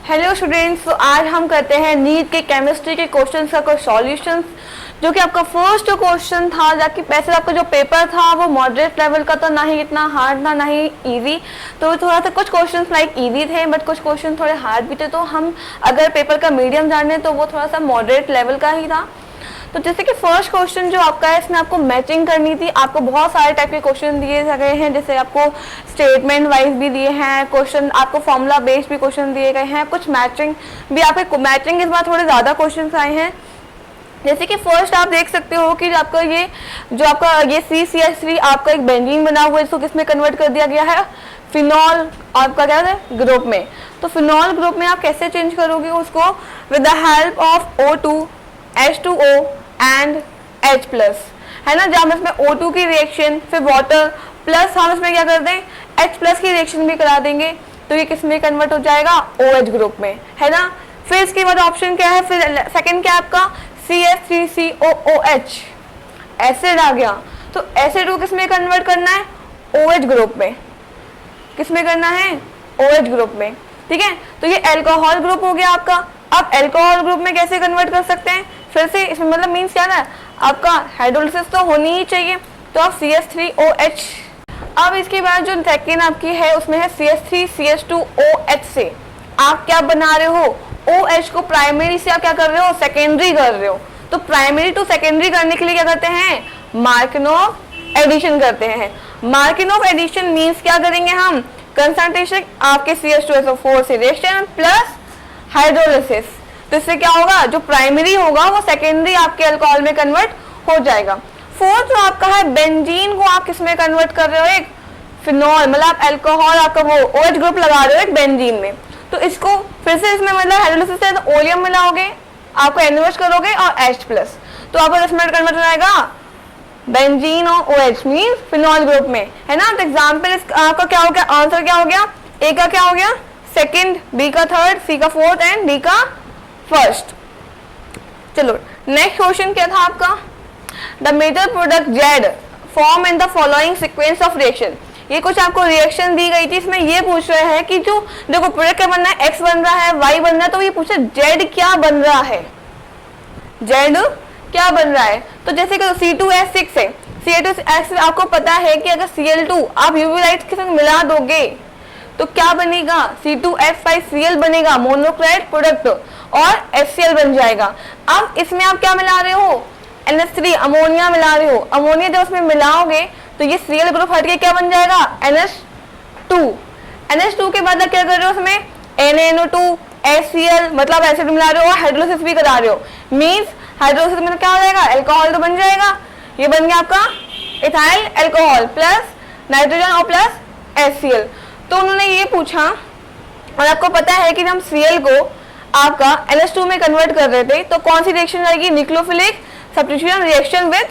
Hello students, तो आज हम करते हैं नीट के केमिस्ट्री के क्वेश्चंस का कुछ सॉल्यूशंस। जो कि आपका फर्स्ट जो क्वेश्चन था, जाकि वैसे आपका जो पेपर था वो मॉडरेट लेवल का था, ना ही इतना हार्ड था ना ही इजी। तो थोड़ा सा कुछ क्वेश्चंस लाइक इजी थे बट कुछ क्वेश्चन थोड़े हार्ड भी थे। तो हम अगर पेपर का मीडियम जाने तो वो थोड़ा सा मॉडरेट लेवल का ही था। तो जैसे कि फर्स्ट क्वेश्चन जो आपका है, इसमें आपको मैचिंग करनी थी। आपको बहुत सारे टाइप के क्वेश्चन दिए गए हैं, जैसे आपको स्टेटमेंट वाइज भी दिए हैं क्वेश्चन, आपको फॉर्मूला बेस्ड भी क्वेश्चन दिए गए हैं, कुछ मैचिंग भी। आपके मैचिंग इस बार थोड़े ज़्यादा क्वेश्चन आए हैं। जैसे कि फर्स्ट आप देख सकते हो कि आपका ये CCH3 आपका एक बेंजीन बना हुआ है, इसको किसमें कन्वर्ट कर दिया गया है, फिनॉल आपका क्या है ग्रुप में। तो फिनॉल ग्रुप में आप कैसे चेंज करोगे उसको, with the help of O2 H2O and H plus, है ना। जब हम इसमें O2 की रिएक्शन फिर वाटर प्लस हम इसमें क्या कर दें H प्लस की रिएक्शन भी करा देंगे, तो ये किस में कन्वर्ट हो जाएगा, OH ग्रुप में, है ना। फिर इसके बाद ऑप्शन क्या है, फिर सेकंड क्या है आपका CH3COOH एसिड आ गया। तो एसिड को किस में कन्वर्ट करना है, OH ग्रुप में। किस में करना है, OH ग्रुप में, ठीक है। तो ये एल्कोहल ग्रुप हो गया आपका। अब एल्कोहल ग्रुप में कैसे कन्वर्ट कर सकते हैं, फिर से इसमें मतलब मीन्स क्या है, आपका हाइड्रोलिसिस तो होनी ही चाहिए, तो आप CH3OH। अब इसके बाद जो सेकेंड आपकी है उसमें है CH3CH2OH से आप क्या बना रहे हो, OH को प्राइमरी से आप क्या कर रहे हो, सेकेंडरी कर रहे हो। तो प्राइमरी टू सेकेंडरी करने के लिए क्या करते हैं, मार्कनोव एडिशन करते हैं। मार्कनोव एडिशन मीन्स क्या करेंगे हम, कंसंट्रेशन आपके CH2SO4 से रिएक्शन प्लस हाइड्रोलिसिस। तो इससे क्या होगा, जो प्राइमरी होगा वो सेकेंडरी आपके अल्कोहल में कन्वर्ट हो जाएगा। फोर्थ जो आपका है बेंजीन को आप किसमें कन्वर्ट कर रहे हो, एक फिनॉल, मतलब आप अल्कोहल आपका वो OH ग्रुप लगा रहे हो एक बेंजीन में। तो इसको फिर से इसमें मतलब हाइड्रोलिसिस से तो ओलियम मिलाओगे, आपको एनएच करोगे और H प्लस, तो आपका इसमें कन्वर्ट हो जाएगा बेंजीन और OH मीन फिनॉल ग्रुप में, है ना। तो एग्जाम्पल आपका क्या हो गया, आंसर क्या हो गया, ए का क्या हो गया सेकंड, बी का थर्ड, सी का फोर्थ एंड डी का फर्स्ट। चलो नेक्स्ट क्वेश्चन क्या था आपका, the major product Z form in the following sequence of reaction. ये कुछ आपको रिएक्शन दी गई थी, इसमें ये पूछ रहे हैं कि जो देखो प्रोडक्ट क्या बन रहा है, X बन रहा है, Y बन रहा है, तो ये पूछे Z क्या बन रहा है, Z क्या बन रहा है। तो जैसे कि C2H6 है, C2H6 आपको पता है कि अगर Cl2 आप UV लाइट के साथ मिला दोगे तो क्या बनेगा, C2H5Cl बनेगा, मोनोक्साइड प्रोडक्ट, और HCl बन जाएगा। अब इसमें आप क्या मिला रहे हो, NH3 अमोनिया मिला रहे हो। अमोनिया जब उसमें मिलाओगे तो ये Cl ग्रुप हट के क्या बन जाएगा, NH2। NH2 के बाद क्या कर रहे हो, उसमें NaNO2 HCl, मतलब एसिड मिला रहे हो और हाइड्रोलिसिस भी करा रहे हो। मीन्स हाइड्रोलिसिस में क्या हो जाएगा, अल्कोहल तो बन जाएगा। ये बन गया आपका इथाइल अल्कोहल प्लस नाइट्रोजन और प्लस HCl। तो उन्होंने ये पूछा, और आपको पता है कि हम Cl को आपका NH2 में कन्वर्ट कर रहे थे, तो कौन सी रिएक्शन आएगी, nucleophilic substitution reaction with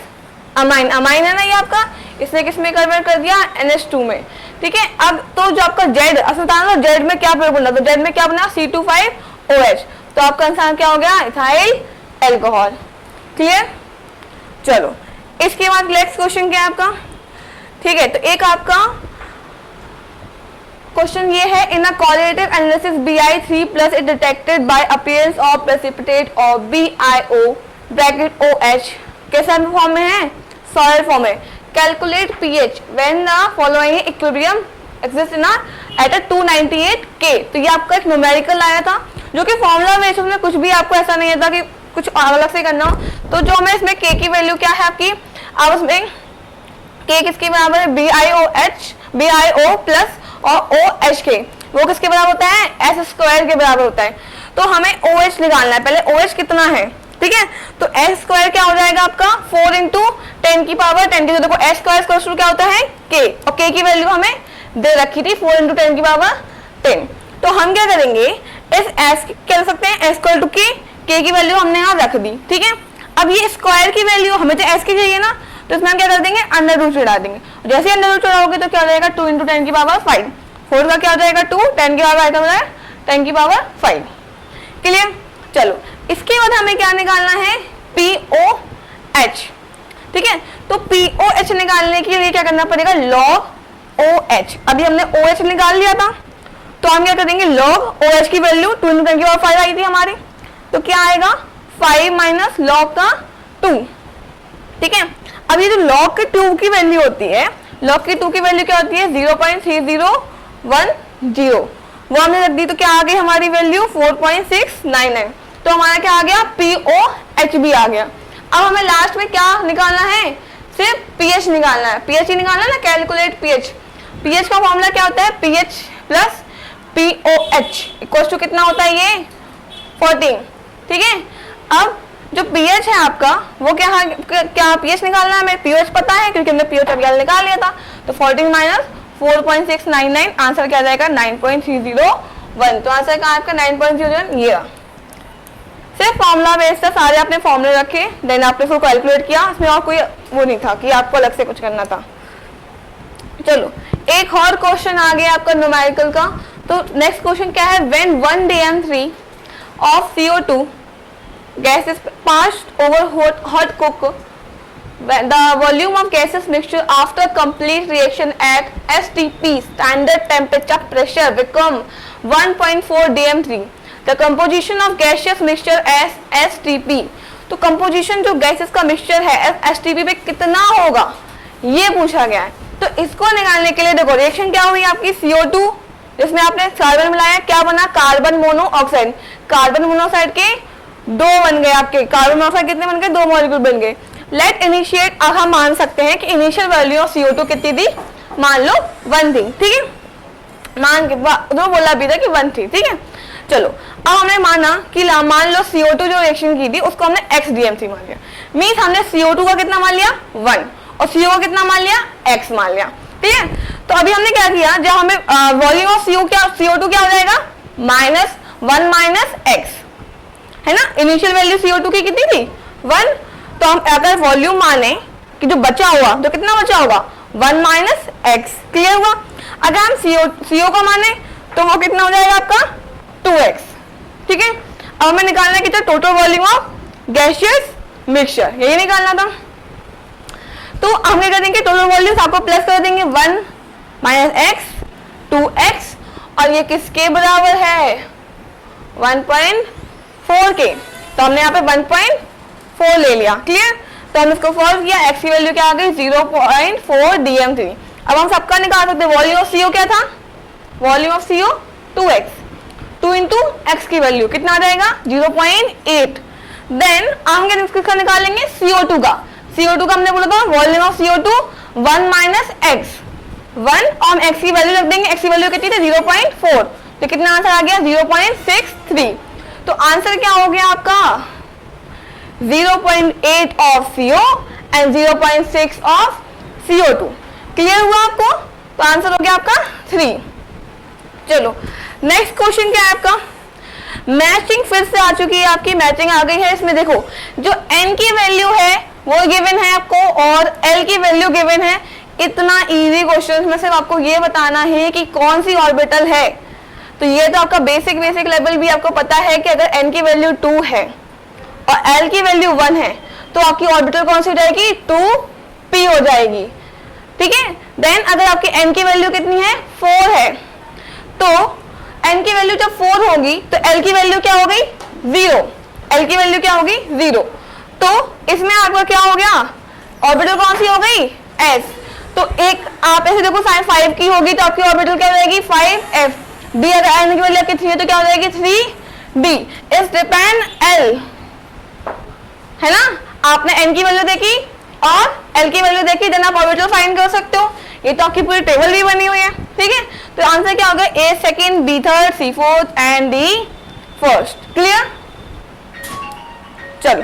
amine. Amine है ना ये आपका, इसने किसमें कन्वर्ट कर दिया, NH2 में, ठीक है। अब तो जो आपका Z असुतान, Z में क्या प्रयोग बना, तो Z में क्या बना, C2H5OH, तो आपका आंसर क्या हो गया, इथाइल अल्कोहल। क्लियर। चलो इसके बाद नेक्स्ट क्वेश्चन क्या है आपका, ठीक है। तो एक आपका क्वेश्चन ये है, in a qualitative analysis Bi3 plus is detected by appearance of precipitate of BiO bracket OH, कैसा फॉर्म में है, सॉलिड फॉर्म में। Calculate pH when the following equilibrium exist in at 298 K। तो ये आपका एक न्यूमेरिकल आया था, जो कि फॉर्मूला में इसमें कुछ भी आपको ऐसा नहीं था कि कुछ अलग से करना हो। तो जो हमें इसमें K की वैल्यू क्या है आपकी, आप उसमें K किसके बराबर है, BiO प्लस और OH के, वो किसके बराबर होता है, S स्क्वायर के बराबर होता है। तो हमें OH निकालना है, पहले OH कितना है, ठीक है। तो S स्क्वायर क्या हो जाएगा आपका 4 × 10 की पावर 10। देखो S स्क्वायर क्या होता है K, और K की वैल्यू हमें दे रखी थी 4 × 10 की पावर 10। तो हम क्या करेंगे, इस S क्या कर सकते हैं, S = K की वैल्यू हमने यहाँ रख दी, ठीक है। अब ये स्क्वायर की वैल्यू हमें तो S की चाहिए ना, तो इसमें हम क्या कर देंगे, अंडर रूट चढ़ा देंगे। जैसे अंडर रूट चढ़ाओगे तो क्या हो जाएगा, 2 × 10 की पावर 5, 4 का क्या हो जाएगा 2, 10 की पावर आइटम हो जाएगा 10 की पावर 5। क्लियर। चलो इसके बाद हमें क्या निकालना है, POH, ठीक है। तो POH निकालने के लिए क्या करना पड़ेगा, log OH। अभी हमने OH निकाल लिया था, तो हम क्या करेंगे, log OH की वैल्यू 2 × 10⁵ आई थी हमारी, तो क्या आएगा 5 माइनस log का 2। ठीक है, अब ये जो log के 2 की वैल्यू होती है, log के 2 की वैल्यू क्या होती है 0.3010, वो हमने रख दी, तो क्या आ गई हमारी वैल्यू 4.699। तो हमारा क्या आ गया, POHB आ गया। अब हमें लास्ट में क्या निकालना है, सिर्फ pH निकालना है। pH ही निकालना है ना, कैलकुलेट pH। pH का फॉर्मूला क्या होता है, pH plus POH equals to कितना होता है, ये 14। ठीक है, अब जो pH है आपका वो क्या pH निकालना है हमें, pH पता है क्योंकि हमने pH अभी निकाल लिया था। तो 14 माइनस 4.699, आंसर क्या जाएगा 9.301। तो आंसर का आपका 9.301 ये। सिर्फ फॉर्मूला बेस्ड था, सारे आपने फॉर्मूले रखे, देन आपने फिर कैलकुलेट किया, इसमें और कोई वो नहीं था कि आपको अलग से कुछ करना था। चलो एक और क्वेश्चन आ गया आपका न्यूमेरिकल का। तो नेक्स्ट क्वेश्चन क्या है, when 1 DM3 of CO2 gas is passed over hot cook, the volume of gaseous mixture after complete reaction at STP standard temperature pressure become 1.4 DM3. The composition of gaseous mixture as STP. तो composition जो gases का mixture है STP पे कितना होगा ये पूछा गया है। तो इसको निकालने के लिए देखो रिएक्शन क्या हुई आपकी, CO2 जिसमें आपने कार्बन मिलाया, क्या बना कार्बन मोनोऑक्साइड। कार्बन मोनोऑक्साइड के 2 बन गए आपके, कार्बन मोनोऑक्साइड कितने बन गए, 2 मॉलिक्यूल बन गए। लेट इनिशिएट, अब हम मान सकते हैं कि इनिशियल वैल्यू ऑफ CO2 कितनी थी, मान लो 1 थी। ठीक है, मान के जो बोला भी था कि 1 थी। ठीक है, चलो अब हमने माना कि मान लो CO2 जो रिएक्शन की थी उसको हमने x DM3 मान लिया, मीन्स हमने CO2 का कितना मान लिया 1 और CO का कितना मान लिया x मान लिया। ठीक है, तो अभी हमने क्या किया, जब हमें वॉल्यूम ऑफ CO2 क्या हो जाएगा -1 माइनस x है ना। इनिशियल वैल्यू CO2 की कितनी थी 1, तो हम अगर वॉल्यूम माने कि जो बचा हुआ तो कितना बचा होगा 1 माइनस x। क्लियर हुआ। अगर हम CO का माने तो वो कितना हो जाएगा आपका 2x। ठीक है, अब हमें निकालना है कि total volume of gaseous mixture, यही निकालना था। तो हम क्या करेंगे, टोटल वॉल्यूम आपको प्लस कर देंगे 1 माइनस x 2x, और ये किसके बराबर है 1.4 के, तो हमने यहाँ पे 1.4 ले लिया। क्लियर, तो हमने इसको सॉल्व किया, x की वैल्यू क्या आ गई 0.4 DM3। अब हम सबका निकाल सकते हैं, वॉल्यूम ऑफ CO क्या था, volume of CO 2x, 2 into x की वैल्यू कितना आ जाएगा 0.8। देन हम किसका निकालेंगे CO2 का, CO2 का हमने बोला था volume of CO2 1 minus x, 1 और x की वैल्यू रख देंगे, x की वैल्यू कितनी थी 0.4, तो कितना आंसर आ गया 0.63। तो आंसर क्या हो गया आपका 0.8 of CO and 0.6 of CO2। Clear हुआ आपको, तो आंसर हो गया आपका 3। चलो नेक्स्ट क्वेश्चन क्या है आपका, मैचिंग फिर से आ चुकी है आपकी, मैचिंग आ गई है। इसमें देखो जो n की वैल्यू है वो गिवन है आपको और l की वैल्यू गिवन है। इतना इजी क्वेश्चन में सिर्फ आपको ये बताना है कि कौन सी ऑर्बिटल है। तो ये तो आपका बेसिक लेवल भी आपको पता है कि अगर n की वैल्यू 2 है और l की वैल्यू 1 है तो आपकी ऑर्बिटल कौन सी हो जाएगी 2p हो जाएगी। ठीक है, देन अगर आपकी n की वैल्यू कितनी है 4 है, तो n की वैल्यू जब 4 होगी तो l की वैल्यू क्या हो गई 0, l की वैल्यू क्या होगी 0। तो इसमें आपका क्या हो गया ऑर्बिटल कौन सी हो गई s। तो एक आप ऐसे देखो साइन 5 की होगी तो आपकी ऑर्बिटल क्या हो जाएगी 5f। d अगर n की वैल्यू आपकी 3 है तो क्या हो जाएगी 3d। इस डिपेंड l है ना, आपने n की वैल्यू देखी और l की वैल्यू देखी, देन आप ऑर्बिटल फाइंड कर सकते हो। ये तो आपकी पूरी टेबल भी बनी हुई है। ठीक है, तो आंसर क्या होगा a second, b third, c fourth and d first. Clear, चलो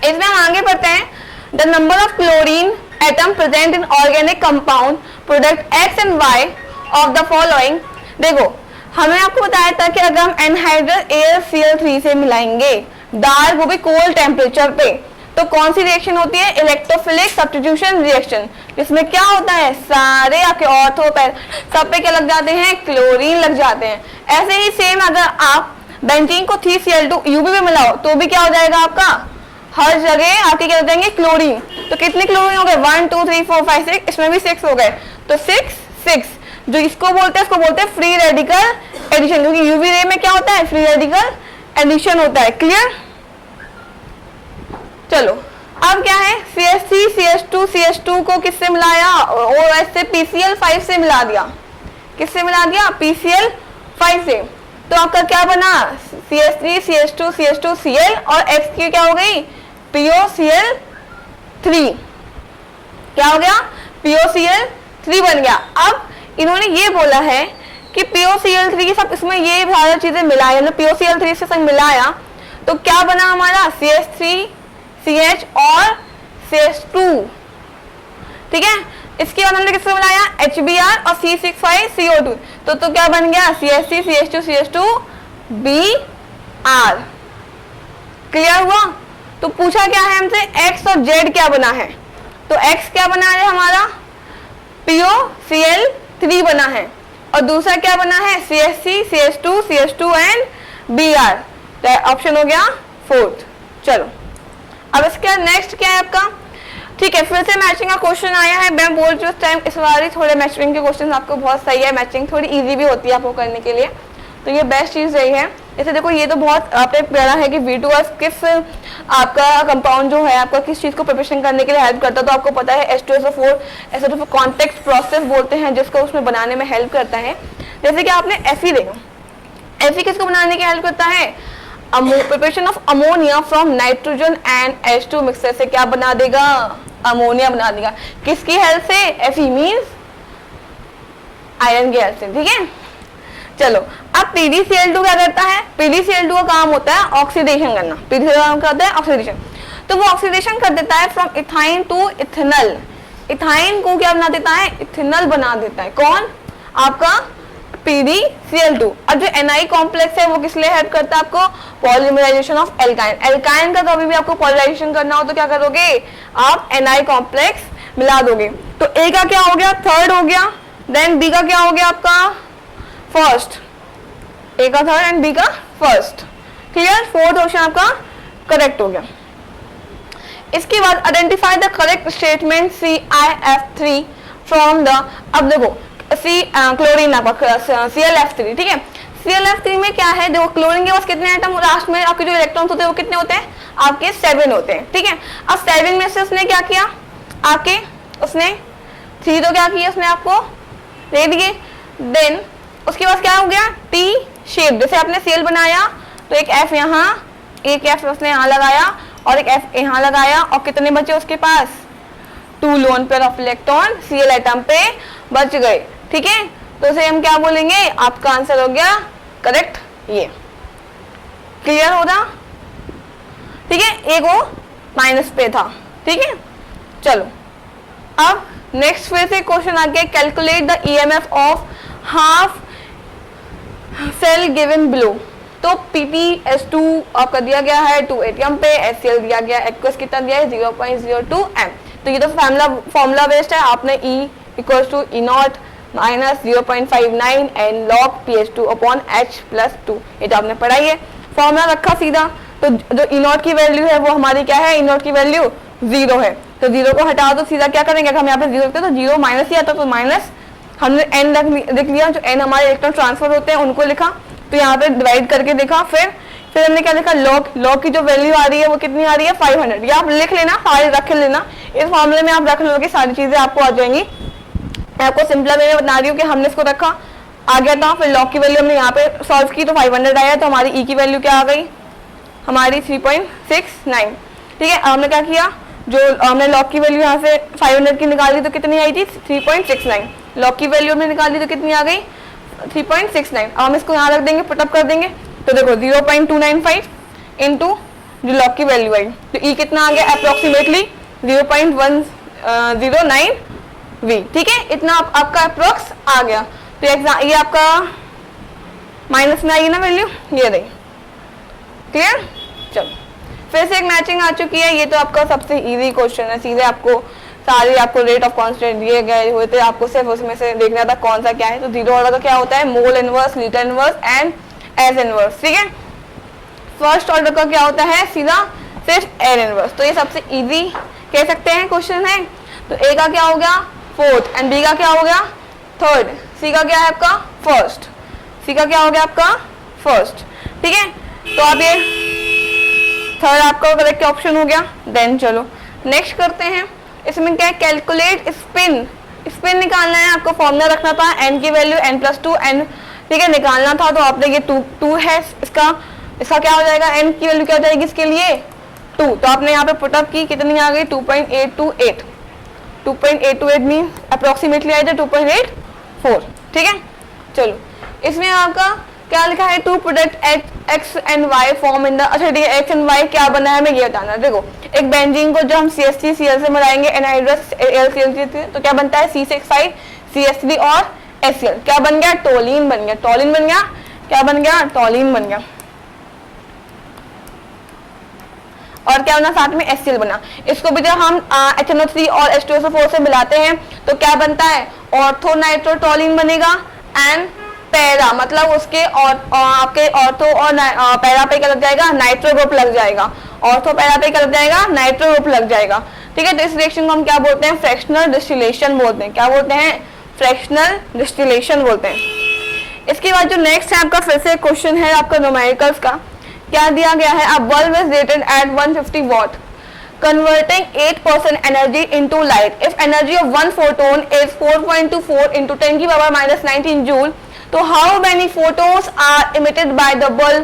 इसमें हम आगे बढ़ते हैं। The number of chlorine atom present in organic compound product x and y of the following. देखो हमें आपको बताया था कि अगर हम एनहाइड्रस AlCl3 से मिलाएंगे डार्क वो भी कोल्ड टेम्परेचर पे तो कौन सी रिएक्शन होती है इलेक्ट्रोफिलिक सब्स्टिट्यूशन रिएक्शन, जिसमें क्या होता है सारे आपके ऑर्थो पर सब पे क्या लग जाते हैं क्लोरीन लग जाते हैं। ऐसे ही सेम अगर आप बेंजीन को 3Cl2 UV में मिलाओ तो भी क्या हो जाएगा आपका हर जगह आपके क्या हो जाएंगे क्लोरीन। तो कितने क्लोरीन हो गए 1 2 3 4 5 6, इसमें भी 6 हो गए तो 6 6। जो इसको बोलते हैं उसको बोलते हैं फ्री रेडिकल एडिशन, क्योंकि यूवी रे में क्या होता है, फ्री रेडिकल एडिशन होता है। क्लियर? चलो अब क्या है, CH3 CH2 CH2 को किससे मिलाया, OH से PCl5 से मिला दिया। किससे मिला दिया, PCl5 से। तो आपका क्या बना, CH3 CH2 CH2 Cl और X की क्या हो गई, POCl3। क्या हो गया, POCl3 बन गया। अब इन्होंने ये बोला है कि POCl3 के साथ इसमें ये सारी चीजें मिलाया, POCl3 से संग मिलाया तो क्या बना हमारा, CH3 CH और CH2। ठीक है, इसके बाद हमने किसको मिलाया, HBr और C6CO2। तो क्या बन गया, CH3 CH2 CH2 Br। Clear हुआ? तो पूछा क्या है हमसे, X और Z क्या बना है, तो X क्या बना है हमारा, POCl3 बना है, और दूसरा क्या बना है, CH3 CH2 CH2 and Br। तो ऑप्शन हो गया 4th। चलो अब इसके नेक्स्ट क्या है आपका, ठीक है, फिर से मैचिंग का क्वेश्चन आया है। मैं बोल रही हूँ उस टाइम इस बार थोड़े मैचिंग के क्वेश्चन आपको बहुत सही है, मैचिंग थोड़ी इजी भी होती है आपको करने के लिए, तो ये बेस्ट चीज रही है। जैसे देखो ये तो बहुत आपने पढ़ा है कि V2S किस आपका कंपाउंड जो है आपका किस चीज को प्रिपरेशन करने के लिए हेल्प करता है, तो आपको पता है H2SO4 ऐसा तो कॉन्टेक्ट प्रोसेस बोलते हैं जिसको उसमें बनाने में हेल्प करता है। जैसे कि आपने Fe देखा, Fe किसको बनाने की हेल्प करता है, preparation of ammonia from nitrogen and H2 mixture से क्या बना देगा, अमोनिया बना देगा। किसकी हेल्प से, Fe मींस आयरन की हेल्प से। ठीक है, चलो अब PdCl2 क्या करता है, PdCl2 का काम होता है ऑक्सीडेशन करना। PdCl2 का काम करता है ऑक्सीडेशन, तो वो ऑक्सीडेशन कर देता है from ethyne to ethanol. Ethyne को क्या बना देता है, इथेनॉल बना देता है। कौन, आपका PdCl2। अब जो Ni कॉम्प्लेक्स है वो किस लिए हेल्प करता है आपको, पॉलीमराइजेशन ऑफ एल्काइन। एल्काइन का कभी भी आपको पॉलीमराइजेशन करना हो तो क्या करोगे, आप Ni कॉम्प्लेक्स मिला दोगे। तो A का क्या हो गया, 3rd हो गया, देन B का क्या हो गया आपका 1st, A का 3rd एंड B का 1st। क्लियर, 4th ऑप्शन आपका करेक्ट हो गया। इसके बाद identify the correct statement ClF3 from the, अब देखो क्लोरीन आपका ClF3। ठीक है, ClF3 में क्या है, देखो क्लोरीन के पास कितने एटम, लास्ट में आपके जो इलेक्ट्रॉन्स होते हैं वो कितने होते हैं, आपके 7 होते हैं। ठीक है, अब 7 में से उसने क्या किया, आपके उसने 3 तो क्या किया उसने आपको दे दिए, देन उसके बाद क्या हो गया, T शेप, जैसे आपने Cl बनाया तो एक F यहाँ, एक F उसने यहाँ लगाया और एक F यहाँ लगाया, और कितने बचे उसके पास, 2 lone pair of electron Cl atom पे बच गए। ठीक है, तो उसे हम क्या बोलेंगे, आपका आंसर हो गया करेक्ट ये। क्लियर हो रहा? ठीक है, एक वो माइनस पे था। ठीक है, चलो अब नेक्स्ट फिर से क्वेश्चन आ गया, calculate the EMF of half cell given below. तो PtS2 आपका दिया गया है 2 एटीएम पे, HCl दिया गया एक्वस कितना दिया है 0.02 m। तो ये तो फॉर्मूला बेस्ड है, आपने E equals to E0 minus 0.59 and log PH2 upon H+2, ये तो आपने पढ़ा ही है। फॉर्मूला रखा सीधा, तो जो E0 की वैल्यू है वो हमारी क्या है, E0 की वैल्यू 0 है, तो 0 को हटा दो, सीधा क्या करेंगे, अगर हम यहाँ पे 0 रखते तो 0 माइनस ही आता, तो माइनस हमने n लिख लिया, जो n हमारे इलेक्ट्रॉन ट्रांसफर होते हैं उनको लिखा, तो यहाँ पे डिवाइड करके देखा, फिर हमने क्या लिखा, log की जो वैल्यू आ रही है वो कितनी आ रही है 500। ये आप लिख लेना, सारे रख लेना, इस फॉर्मूले में आप रख लोगे, सारी चीजें आपको आ जाएंगी। मैं आपको सिंपल वे में बता रही हूँ कि हमने इसको रखा, आ गया था, फिर log की वैल्यू हमने यहाँ पे सॉल्व की तो 500 आया, तो हमारी E की वैल्यू क्या आ गई, हमारी 3.69। ठीक है, हमने क्या किया, जो हमने log की वैल्यू यहाँ से 500 की निकाली तो कितनी आई थी 3.69, log की वैल्यू हमने निकाली तो कितनी आ गई 3.69। अब हम इसको यहाँ रख देंगे, पुटअप कर देंगे, तो देखो 0.295 इंटू जो log की वैल्यू आई, तो E कितना आ गया अप्रोक्सीमेटली 0.109 V। ठीक है, इतना आपका अप्रोक्स आ गया, तो ये आपका माइनस में आई ना वैल्यू, ये रही। क्लियर, चलो फिर से एक मैचिंग आ चुकी है। ये तो आपका सबसे इजी क्वेश्चन है, सीधे आपको सारे आपको रेट ऑफ कांस्टेंट दिए गए हुए थे, आपको सिर्फ उसमें से देखना था कौन सा क्या है। तो 0 ऑर्डर का क्या होता है, mole inverse, litre inverse and S inverse. ठीक है, फर्स्ट ऑर्डर का क्या होता है, सीधा सिर्फ एन इनवर्स। तो ये सबसे इजी कह सकते हैं क्वेश्चन है। तो ए का क्या हो गया 4th एंड बी का क्या हो गया 3rd, सी का क्या है आपका फर्स्ट, सी का क्या हो गया आपका फर्स्ट, ठीक है। तो अब ये थर्ड आपका करेक्ट ऑप्शन हो गया। देन चलो नेक्स्ट करते हैं, इसमें क्या है कैलकुलेट स्पिन, स्पिन निकालना है आपको, फॉर्मूला रखना था n की वैल्यू n+2 n, ठीक है, निकालना था। तो आपने ये 2 है, इसका क्या हो जाएगा, n की वैल्यू क्या हो जाएगी इसके लिए 2, तो आपने यहाँ पे पुटअप की, कितनी आ गई 2.828, 2.828 मीन अप्रोक्सीमेटली आया था 2.84, ठीक है। चलो इसमें आपका क्या लिखा है, two product x and y form in the, अच्छा ठीक है, एक्स एंड वाई क्या बना है हमें ये बताना है। देखो एक बेंजीन को जो हम CH3 Cl से मिलाएंगे एनहाइड्रस AlCl तो क्या बनता है C6H5 CH3 और HCl, क्या बन गया टोलिन बन गया, टोलिन बन गया, क्या बन गया टोलिन बन गया, और क्या बना साथ में HCl बना। इसको भी जब हम HNO3 और H2SO4 से मिलाते हैं तो क्या बनता है ऑर्थो नाइट्रोटोलिन बनेगा एंड पैरा, मतलब उसके और आपके ऑर्थो और पैरा पे क्या लग जाएगा नाइट्रो ग्रुप लग जाएगा, ऑर्थो पैरा पे क्या लग जाएगा नाइट्रो ग्रुप लग जाएगा, ठीक है। तो इस रिएक्शन को हम क्या बोलते हैं फ्रैक्शनल डिस्टिलेशन बोलते हैं, क्या बोलते हैं फ्रैक्शनल डिस्टिलेशन बोलते हैं। इसके बाद जो नेक्स्ट है आपका फिर से क्वेश्चन है आपका न्यूमेरिकल्स का, क्या दिया गया है, अ bulb is rated eight 150 what converting 8% energy into light if energy of one photon is 4.24 into 10 की पावर -19 जूल, तो how many photons are emitted by the bulb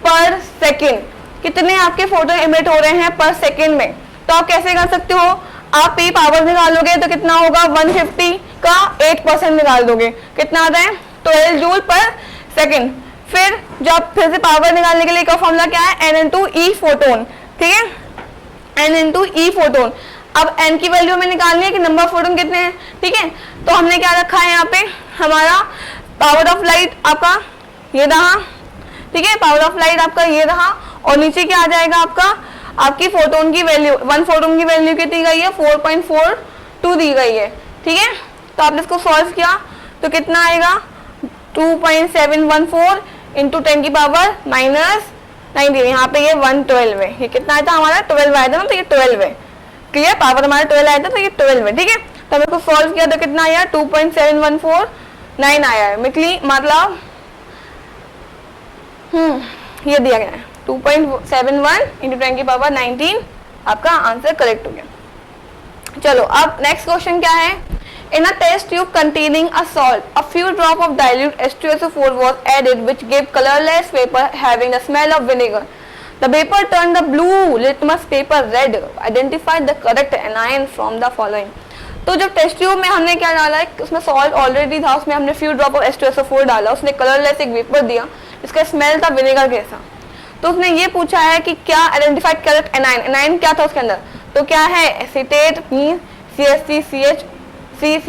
per second, कितने आपके फोटोन इमिट हो रहे हैं पर सेकेंड में। तो आप कैसे कर सकते हो, आप पी पावर निकालोगे तो कितना होगा 150 का 8% निकाल दोगे, कितना आता है 12 जूल पर सेकेंड। फिर जब फिर से पावर निकालने के लिए का फॉर्मूला क्या है n into e फोटोन, ठीक है, n into e फोटोन। अब n की वैल्यू हमें निकालनी है कि नंबर ऑफ फोटोन कितने हैं, ठीक है। तो हमने क्या रखा है यहाँ पे हमारा पावर ऑफ लाइट आपका ये रहा, ठीक है, पावर ऑफ लाइट आपका ये रहा, और नीचे क्या आ जाएगा आपका आपकी फोटोन की वैल्यू, वन फोटोन की वैल्यू कितनी गई है 4.42 दी गई है, ठीक है। तो आपने इसको सॉल्व किया तो कितना आएगा 2.714 इंटू 10 की पावर -19, यहाँ पे ये 112 है, ये कितना आया था हमारा 12 आया था ना, तो ये 12 है, क्लियर, पावर हमारा 12 आया था तो ये 12 है, ठीक है। तो हम इसको सॉल्व किया तो कितना आया 2.7149 आया है, मतलब ये दिया गया है 2.71 इंटू 10 की पावर 19, आपका आंसर करेक्ट हो गया। चलो अब नेक्स्ट क्वेश्चन क्या है, in a test tube containing a salt, a few drop of dilute H2SO4 was added which gave colorless paper having the smell of vinegar. The paper turned the blue litmus paper red. Identify the correct anion from the following. तो जब test tube में हमने क्या डाला है, उसमें salt already था, उसमें हमने फ्यू ड्रॉप ऑफ H2SO4 डाला, उसने कलरलेस एक वेपर दिया जिसका स्मेल था विनेगर जैसा। तो उसने ये पूछा है कि क्या आइडेंटिफाइड करेक्ट एनाइन, एनाइन क्या था उसके अंदर, तो क्या है एसीटेट मीन CH3CH3OO-,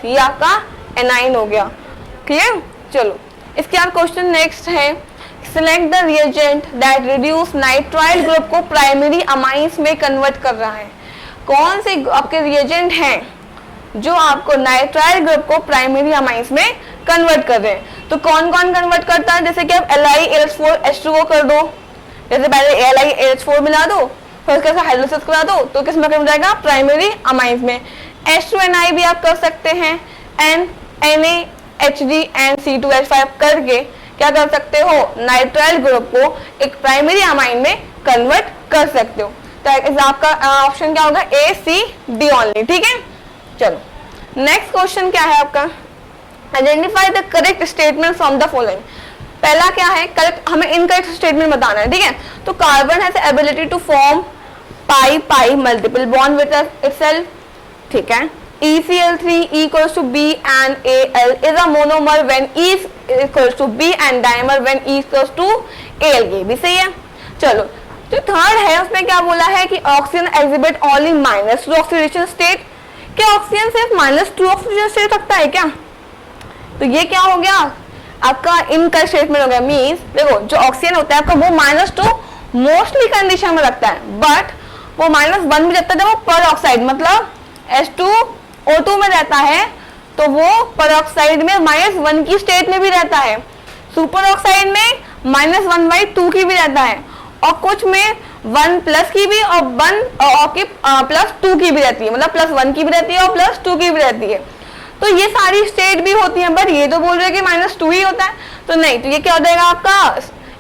ये आपका एनाइन हो गया, क्लियर। चलो इसके बाद क्वेश्चन नेक्स्ट है, select the reagent that reduce nitrile group को प्राइमरी अमाइंस में कन्वर्ट कर रहा है। कौन से आपके रिएजेंट हैं जो आपको नाइट्राइल ग्रुप को प्राइमरी अमाइंस में कन्वर्ट कर रहे हैं। तो कौन कौन कन्वर्ट करता है, जैसे कि आप LiAH4H2O कर दो, जैसे पहले LiAH4 मिला दो फिर उसके साथ हाइड्रोलिसिस करा दो तो किस में कन्वर्ट जाएगा प्राइमरी अमाइंस में। H2Ni भी आप कर सकते हैं, NaHG and C2H5 करके क्या कर सकते हो, नाइट्राइल ग्रुप को एक प्राइमरी अमाइन में कन्वर्ट कर सकते हो। तो आपका ऑप्शन क्या होगा A, C, D ओनली, ठीक है। चलो नेक्स्ट क्वेश्चन क्या है आपका, identify the correct statement from the following. पहला क्या है, करेक्ट, हमें इनकरेक्ट स्टेटमेंट बताना है, ठीक है। तो carbon has ability to form pi multiple bond with itself, ठीक है। ECl3 equals to B and Al is a monomer when E equals to B and dimer when E equals to Al, ये भी सही है। चलो जो third है उसमें क्या बोला है कि oxygen exhibit only -2 oxidation state. क्या ऑक्सीजन सिर्फ -2 ऑक्सीडेशन स्टेट रखता है क्या, तो ये क्या हो गया आपका इनका स्टेटमेंट हो गया। मींस देखो जो ऑक्सीजन होता है आपका वो -2 मोस्टली कंडीशन में रखता है, बट वो -1 भी रहता है जब वो पर ऑक्साइड मतलब H2O2 में रहता है, तो वो पर ऑक्साइड में -1 की स्टेट में भी रहता है, सुपर ऑक्साइड में -1/2 की भी रहता है, और कुछ में 1+ की भी और 1 की +2 की भी रहती है, मतलब +1 की भी रहती है और +2 की भी रहती है। तो ये सारी स्टेट भी होती हैं, बट ये तो बोल रहे हैं कि -2 ही होता है, तो नहीं, तो ये क्या हो जाएगा आपका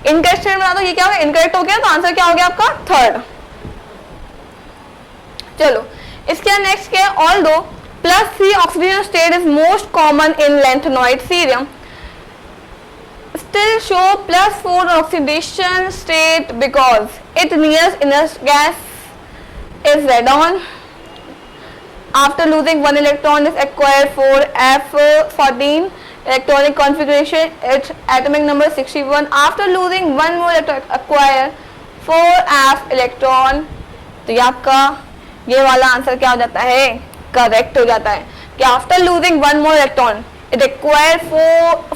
इनकरेक्ट स्टेट बना दो, ये क्या हो गया इनकरेक्ट हो गया, तो आंसर क्या हो गया आपका थर्ड। चलो इसके बाद नेक्स्ट क्या है, although +3 oxygen state is most common in lanthanoid cerium, still show +4 oxidation state because its nearest inner gas is radon. After losing 1 electron is acquired 4f14 electronic configuration, its atomic number 61. After losing 1 more electron acquire 4f electron. तो ये आपका ये वाला answer क्या हो जाता है, correct हो जाता है कि after losing 1 more electron it requires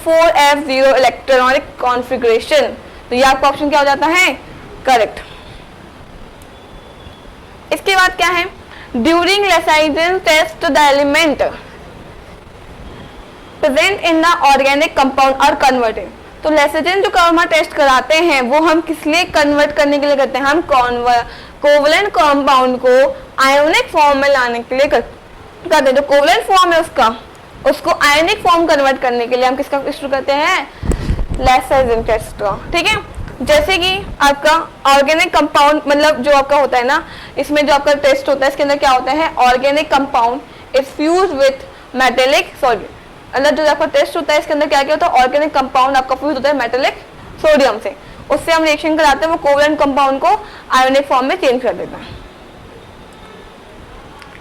4f0 electronic configuration, तो ये आपका ऑप्शन क्या हो जाता है, करेक्ट। इसके बाद क्या है, during Lassaigne test the element present in the organic compound are converted, तो लेसाइजन जो हम टेस्ट कराते हैं वो हम किस लिए कन्वर्ट करने के लिए करते हैं, हम कोवलेंट कंपाउंड को आयोनिक फॉर्म में लाने के लिए करते हैं, जो कोवलेंट फॉर्म है उसको आयनिक फॉर्म कन्वर्ट करने के लिए हम किसका शुरू करते हैं, लेसाइजन टेस्ट का, ठीक है। जैसे कि आपका ऑर्गेनिक कंपाउंड मतलब जो आपका होता है ना, इसमें जो आपका टेस्ट होता है इसके अंदर क्या होता है, organic compound is fuse with metallic sorry, मतलब जो आपका टेस्ट होता है इसके अंदर क्या क्या होता है, ऑर्गेनिक कंपाउंड आपका फ्यूज होता है मेटेलिक सोडियम से, उससे हम रिएक्शन कराते हैं, वो कोवलेंट कंपाउंड को आयोनिक फॉर्म में चेंज कर देता है।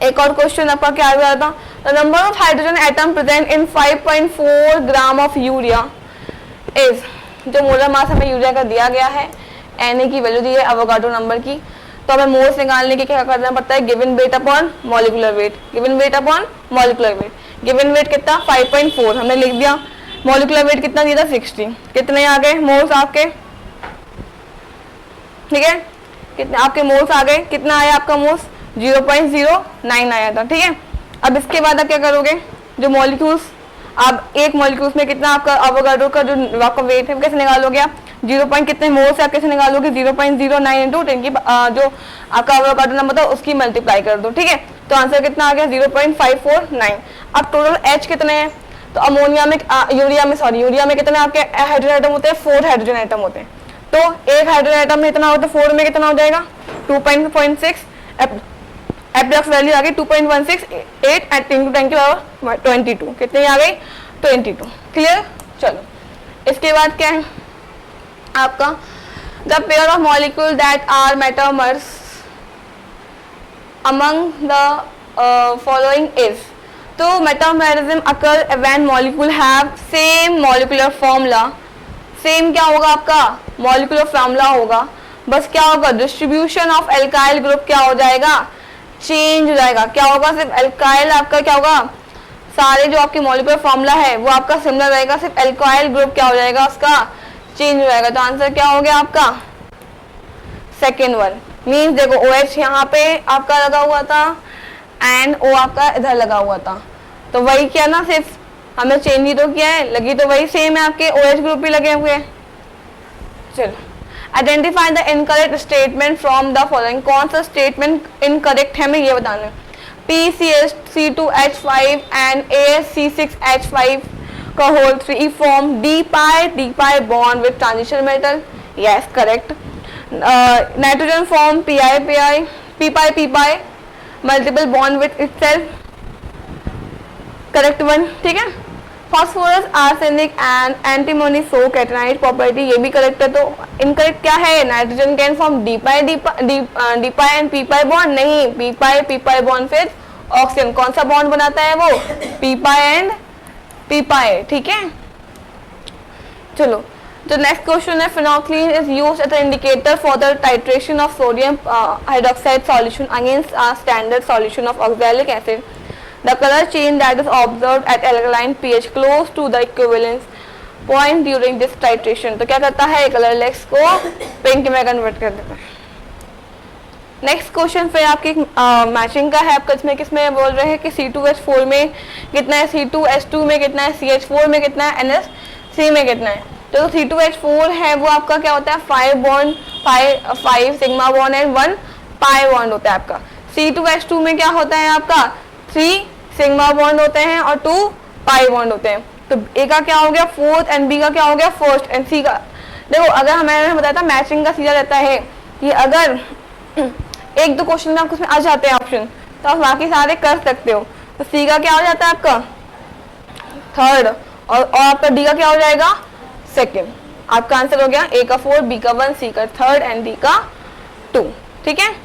एक और क्वेश्चन आपका क्या आ रहा था, the number of hydrogen atom present in 5.4 gram of urea is, जो मोलर मास हमें यूरिया का दिया गया है, Na की वैल्यू दी है एवोगाड्रो नंबर की, तो हमें मोल्स निकालने के क्या करना पड़ता है, given weight upon molecular weight, given weight upon molecular weight, given weight कितना 5.4 हमने लिख दिया, मॉलिक्यूलर वेट कितना दिया था 60, कितने आ गए मोल्स आपके, ठीक है, कितने आपके मोल्स आ गए, कितना आया आपका मोल्स 0.09 आया था, ठीक है। अब इसके बाद आप क्या करोगे, जो मॉलिक्यूल्स आप एक मॉलिक्यूल्स में कितना आपका एवोगाड्रो का जो आपका वेट है कैसे निकालोगे आप, 0. कितने मोल्स आप कैसे निकालोगे, 0.09 इंटू 10 की जो आपका एवोगाड्रो नंबर था उसकी मल्टीप्लाई कर दो, ठीक है, तो आंसर कितना आ गया 0.549। अब टोटल H कितने हैं, तो अमोनिया में यूरिया में कितने आपके हाइड्रोजन एटम होते हैं, 4 हाइड्रोजन एटम होते हैं, तो एक हाइड्रोजन एटम में इतना होता है, 4 में कितना हो जाएगा 2.6, एप्रॉक्स वैल्यू आ गई 2.168 एट 10 की पावर 22, कितनी आ गई 22, क्लियर। चलो इसके बाद क्या है आपका, the pair of molecule that are metamers among the following is, तो metamerism occur when molecule have same molecular formula, same क्या होगा आपका मॉलिक्यूलर फॉर्मूला होगा, बस क्या होगा डिस्ट्रीब्यूशन ऑफ एल्काइल ग्रुप क्या हो जाएगा, चेंज हो जाएगा, क्या होगा सिर्फ एल्काइल आपका क्या होगा, सारे जो आपके मॉलिक्यूलर फॉर्मूला है वो आपका सिमिलर रहेगा, सिर्फ एल्काइल ग्रुप क्या हो जाएगा उसका चेंज हो जाएगा, तो आंसर क्या हो गया आपका सेकेंड वन। मीन्स देखो OH यहाँ पे आपका लगा हुआ था एंड O आपका इधर लगा हुआ था, तो वही क्या ना, सिर्फ हमें चेंज ही तो किया है, लगी तो वही सेम है, आपके OH ग्रुप भी लगे हुए हैं। चलो identify the incorrect statement from the following, कौन सा स्टेटमेंट इनकरेक्ट है हमें ये बताना है, PCH2H5 एंड AsC6H5 का whole 3 form d pi bond with transition metal, yes correct. Nitrogen form P pi multiple bond with itself, correct one, ठीक है। Phosphorus arsenic and antimony so catenate property, ये भी करेक्ट है, तो incorrect क्या है, nitrogen can form d pi and P pi bond, नहीं P pi bond फिर ऑक्सीजन, कौन सा बॉन्ड बनाता है वो P pi and P pi, ठीक है। चलो जो नेक्स्ट क्वेश्चन है, फिनोक्सीन is used as an indicator for the titration of sodium hydroxide solution against a standard solution of oxalic acid, the color change that is observed at alkaline pH close to the equivalence point during this titration, तो क्या करता है colourless को pink में convert कर देता है। Next question फिर आपकी मैचिंग का है, आपका इसमें किसमें बोल रहे हैं कि C2H4 में कितना है, C2H2 में कितना है, CH4 में कितना है, NSC में कितना है, तो C2H4 है वो आपका क्या होता है 5 sigma bond and 1 pi bond होता है आपका। C2H2 में क्या होता है आपका 3 सिग्मा बॉन्ड होते हैं और 2 पाई बॉन्ड होते हैं। तो ए का क्या हो गया फोर्थ एंड बी का क्या हो गया फर्स्ट एंड सी का, देखो अगर हमें बताया था मैचिंग का सीधा रहता है कि अगर एक दो क्वेश्चन में आपको उसमें आ जाते हैं ऑप्शन तो आप बाकी सारे कर सकते हो। तो सी का क्या हो जाता है आपका थर्ड और आपका डी का क्या हो जाएगा सेकेंड। आपका आंसर हो गया ए का 4, बी का 1, सी का 3 एंड डी का 2। ठीक है।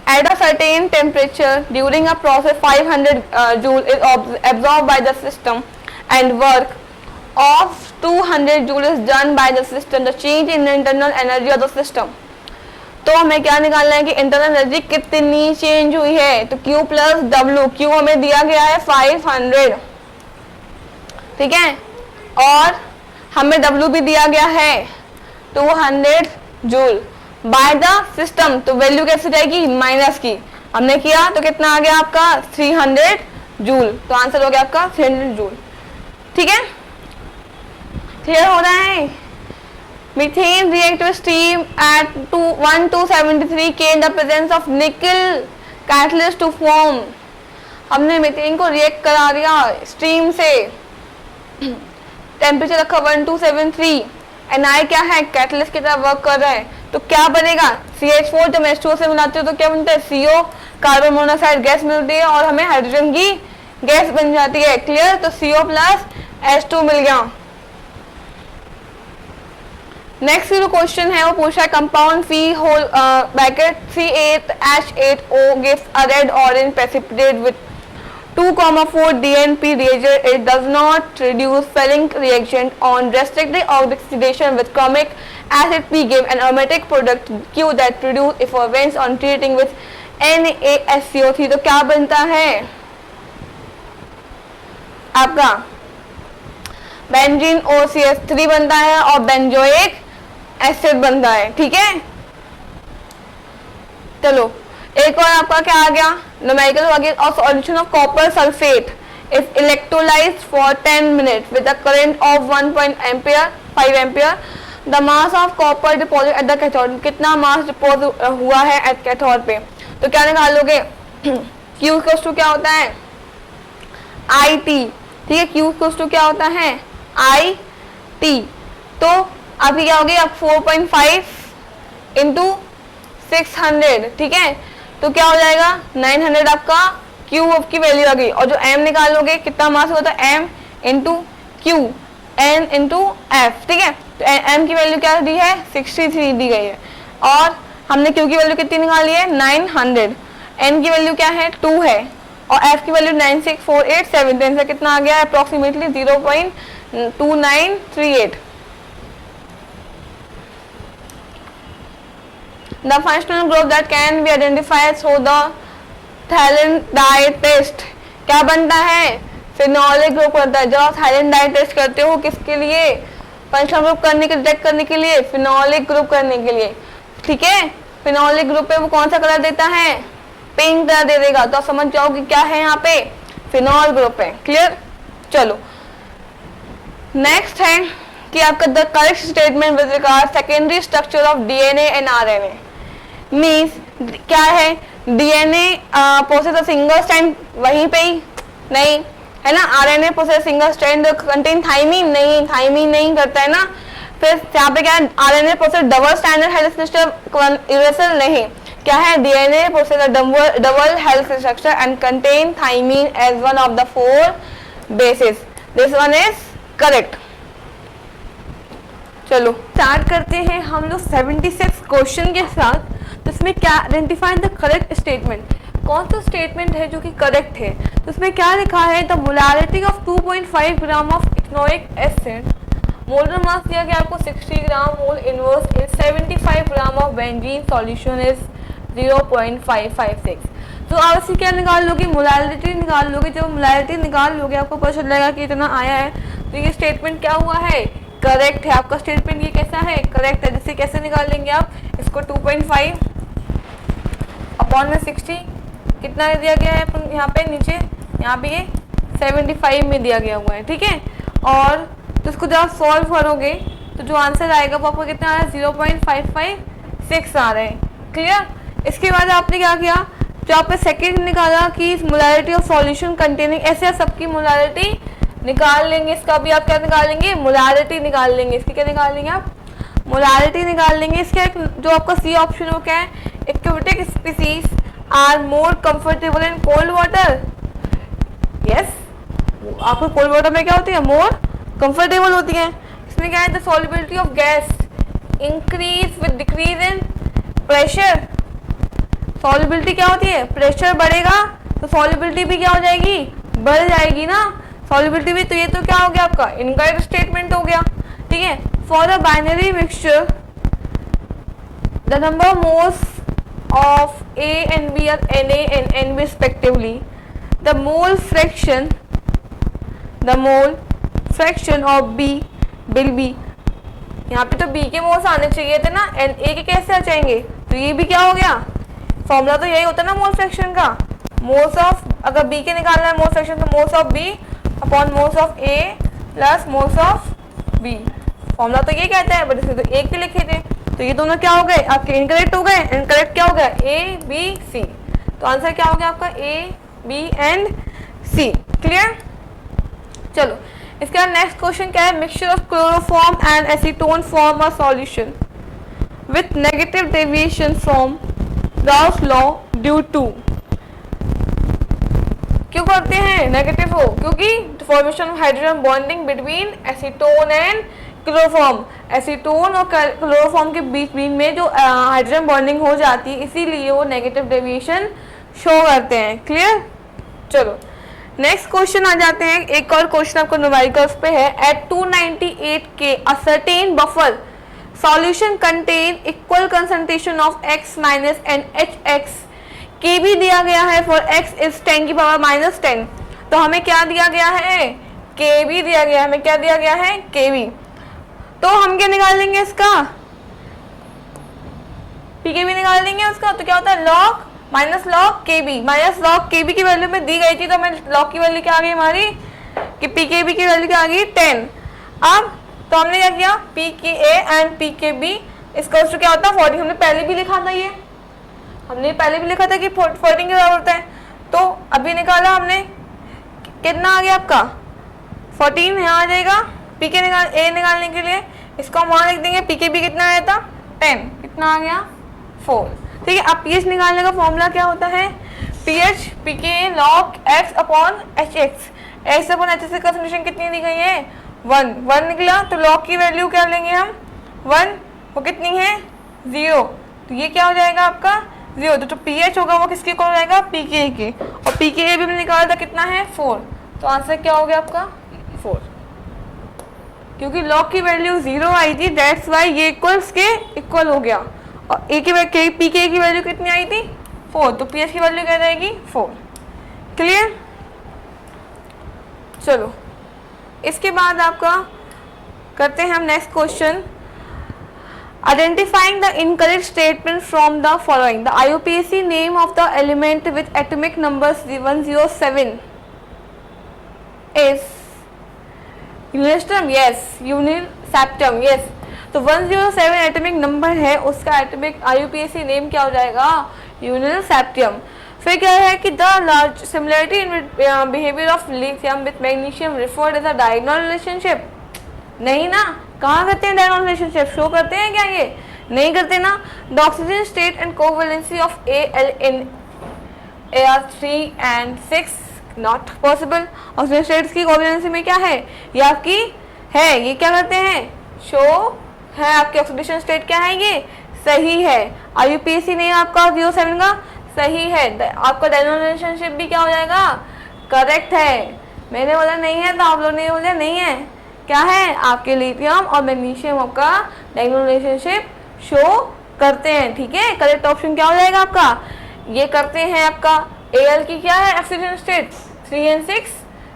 At a certain temperature during a process 500 joule is absorbed by the system and work of 200 joule is done by the system. The change in the internal energy of the system. तो हमें क्या निकालना है कि internal energy कितनी change हुई है। तो Q प्लस W, Q हमें दिया गया है 500, ठीक है, और हमें W भी दिया गया है 200 जूल बाय द सिस्टम। तो वैल्यू कैसे जाएगी माइनस की, हमने किया तो कितना आ गया आपका 300 जूल। तो आंसर हो गया आपका 300 जूल। ठीक है, क्लियर हो रहा है। Methane react with steam at 1273 K in the presence of nickel catalyst to form. हमने मीथेन को रिएक्ट करा दिया स्टीम से, टेम्परेचर रखा 1273, Na क्या है कैटलिस्ट की तरह वर्क कर रहा है। तो क्या बनेगा CH4, जब H2O से मिलाते हो तो क्या बनता है CO, कार्बन मोनोऑक्साइड गैस मिलती है और हमें हाइड्रोजन की गैस बन जाती है। क्लियर। तो CO प्लस H2 मिल गया। नेक्स्ट जो क्वेश्चन है वो पूछा है कंपाउंड फी whole bracket C8H8O gives a red orange precipitate with 2,4 DNP reagent. It does not reduce Fehling reaction on restricted oxidation with chromic acid P give an aromatic product Q that produce effluents on treating with NaSCO3। तो क्या बनता है आपका benzene OCH3 बनता है और benzoic acid बनता है। ठीक है, चलो एक और आपका क्या आ गया न्यूमेरिकल आ गया। और solution of copper sulphate is electrolysed for 10 minute with a current of 1.5 ampere. The mass of copper deposit at the cathode, कितना मास डिपॉजिट हुआ है एट कैथोड पे। तो क्या निकालोगे Q इक्वल्स टू क्या होता है IT। ठीक है, Q इक्वल्स टू क्या होता है IT। तो आपकी क्या होगी अब 4.5 इंटू 600। ठीक है, तो क्या हो जाएगा 900 आपका Q की वैल्यू आ गई। और जो M निकालोगे कितना मास होता है M into Q N into F। ठीक है, तो M की वैल्यू क्या दी है 63 दी गई है और हमने Q की वैल्यू कितनी निकाली है 900। N की वैल्यू क्या है 2 है और F की वैल्यू 96487। तो इनसे कितना आ गया है approximately 0.2938। The functional group that can be identified through the Thalen dye test क्या बनता है फिनोलिक ग्रुप बनता है। जब आप थाइलेन डाई टेस्ट करते हो किसके लिए फंक्शनल ग्रुप करने के डिटेक्ट करने के लिए फिनोलिक ग्रुप करने के लिए। ठीक है, फिनोलिक ग्रुप पे वो कौन सा कलर देता है पिंक कलर दे देगा। तो आप समझ जाओ कि क्या है यहाँ पे फिनोल ग्रुप है। क्लियर। चलो नेक्स्ट है कि आपका the correct statement with regard secondary structure of DNA and RNA means क्या है DNA पोसेस सिंगल स्ट्रैंड वहीं पे ही नहीं है ना, RNA possess single strand contain thymine नहीं, थाइमीन नहीं करता है ना। फिर यहाँ पे क्या है RNA possess double standard helix structure uracil नहीं, क्या है DNA possess double helix structure and contain thymine as one of the 4 basis. This one is correct. चलो स्टार्ट करते हैं हम लोग 76 क्वेश्चन के साथ। तो इसमें क्या आइडेंटिफाई द करेक्ट स्टेटमेंट, कौन सा स्टेटमेंट है जो कि करेक्ट है। तो इसमें क्या लिखा है the molarity of 2.5 gram of ethanoic acid, molar mass दिया गया आपको 60 gram, mole inverse is 75 gram of benzene, solution is 0.556। तो आप इससे क्या निकाल लोगे मोलारिटी निकाल लोगे। जब मोलारिटी निकाल लोगे आपको पता चल जाएगा कि इतना आया है। तो ये स्टेटमेंट क्या हुआ है करेक्ट है। आपका स्टेटमेंट ये कैसा है करेक्ट है। जिससे कैसे निकाल लेंगे आप इसको 2.5 अपॉन में 60 कितना दिया गया है यहाँ पे नीचे, यहाँ पे ये 75 में दिया गया हुआ है। ठीक है, और तो इसको जब आप सॉल्व करोगे तो जो आंसर आएगा वो आपको कितना आ रहा है 0.556 आ रहे हैं। क्लियर। इसके बाद आपने क्या किया जो आपने सेकेंड निकाला कि मोलैरिटी ऑफ सॉल्यूशन कंटेनिंग, ऐसे सबकी मोलैरिटी निकाल लेंगे। इसका भी आप क्या निकाल लेंगे, मोलैरिटी निकाल लेंगे। इसकी क्या निकाल लेंगे आप, मोलैरिटी निकाल लेंगे। इसका एक जो आपका सी ऑप्शन है वो क्या है, aquatic species are more comfortable in cold water. Yes, आपको कोल्ड वाटर में क्या होती है, मोर कंफर्टेबल होती है। इसमें क्या है, the solubility of gas increase with decrease in pressure. Solubility क्या होती है, प्रेशर बढ़ेगा तो सॉल्युबिलिटी भी क्या हो जाएगी, बढ़ जाएगी ना सॉल्युबिलिटी भी। तो ये तो क्या हो गया आपका इनकरेक्ट स्टेटमेंट हो गया, ठीक है। For a binary mixture the number moles of A and B are Na and Nb respectively. The mole fraction of B will be, यहाँ पे तो B के मोल्स आने चाहिए थे ना, एंड A के कैसे आ जाएंगे, तो ये भी क्या हो गया, फॉर्मूला तो यही होता है ना मोल फ्रैक्शन का। मोल्स ऑफ, अगर B के निकालना है मोल फ्रैक्शन, तो moles of B upon moles of A plus moles of B, formula तो ये कहता है, बट इसे तो एक के लिखे थे। तो ये दोनों क्या हो गए आपके, इनकरेक्ट हो गए। इनकरेक्ट क्या हो गया, ए बी सी। तो आंसर क्या हो गया आपका, A B and C. Clear. चलो इसके बाद नेक्स्ट क्वेश्चन क्या है, mixture of chloroform and acetone form a solution with negative deviation from gauss law due to. क्यों करते हैं नेगेटिव हो, क्योंकि formation of hydrogen bonding between acetone and chloroform. Acetone और क्लोरोफॉर्म के बीच में जो हाइड्रोजन बॉन्डिंग हो जाती है, इसीलिए वो नेगेटिव डेविएशन शो करते हैं। क्लियर। चलो नेक्स्ट क्वेश्चन आ जाते हैं। एक और क्वेश्चन आपको न्यूमेरिकल्स पे है। एट 298 के a certain buffer solution contain equal concentration of x minus and hx के भी दिया गया है फॉर x इज 10 की पावर माइनस 10। तो हमें क्या दिया गया है, के भी दिया गया है। हमें क्या दिया गया है, के भी। तो हम क्या निकाल लेंगे इसका, पी के भी निकाल लेंगे उसका। तो क्या होता है, लॉग माइनस लॉग के बी, माइनस लॉग के बी की वैल्यू में दी गई थी, तो हमें लॉग की वैल्यू क्या आ गई हमारी, कि पी के बी की वैल्यू क्या आ गई 10। अब तो हमने क्या किया, पी के ए एंड पी के बी इसका क्या होता है 40। हमने पहले भी लिखा था, ये हमने पहले भी लिखा था कि 14 के बराबर होता है। तो अभी निकाला हमने, कितना आ गया आपका 14 यहाँ आ जाएगा। पी के ए निकालने के लिए इसको हम वहाँ लिख देंगे, पी के बी कितना आया था 10, कितना आ गया 4। ठीक है। अब पीएच निकालने का फॉर्मूला क्या होता है, पीएच पी के log x upon H x. X upon H x की कंसंट्रेशन कितनी दी गई है 1 निकला। तो लॉग की वैल्यू क्या लेंगे हम 1, वो कितनी है 0। तो ये क्या हो जाएगा आपका 0। तो जो पीएच होगा वो किसके इक्वल हो जाएगा, पी के ए के। और पी के ए भी हमने निकाला था कितना है 4। तो आंसर क्या हो गया आपका 4, क्योंकि लॉग की वैल्यू 0 आई थी, दैट्स वाई ये इक्वल्स के इक्वल हो गया। और ए की पी के की वैल्यू कितनी आई थी 4, तो पीएच की वैल्यू क्या रहेगी 4। क्लियर। चलो इसके बाद आपका करते हैं हम next question. Identifying the incorrect statement from the following. The IUPAC name of the element with atomic numbers 107 is unnilseptium, yes, unnilseptium, yes. तो 107 एटॉमिक नंबर है, उसका एटॉमिक आईयूपीएसी नेम क्या हो जाएगा, यूनिसेप्टियम। फिर क्या है कि the large similarity in behaviour of lithium with magnesium referred as a diagonal relationship. नहीं ना, कहाँ करते हैं डायगोनल रिलेशनशिप, शो करते हैं क्या, ये नहीं करते ना। The oxygen state and covalency of Al in Ar3 and 6 not possible. Oxygen states की कोवैलेंसी में क्या है, ये आपकी है, ये क्या करते हैं, शो है आपके ऑक्सीडेशन स्टेट क्या है, ये सही है। आईयूपीएसी नेम आपका 07 का सही है। आपका डायगोनल रिलेशनशिप भी क्या हो जाएगा, करेक्ट है। मैंने बोला नहीं है तो आप लोग ने बोला नहीं है, क्या है, आपके लिथियम और मैग्नीशियम आपका डायगोनल रिलेशनशिप शो करते हैं। ठीक है, करेक्ट ऑप्शन क्या हो जाएगा आपका, ये करते हैं। आपका Al की क्या है ऑक्सीजन स्टेट 3 and 6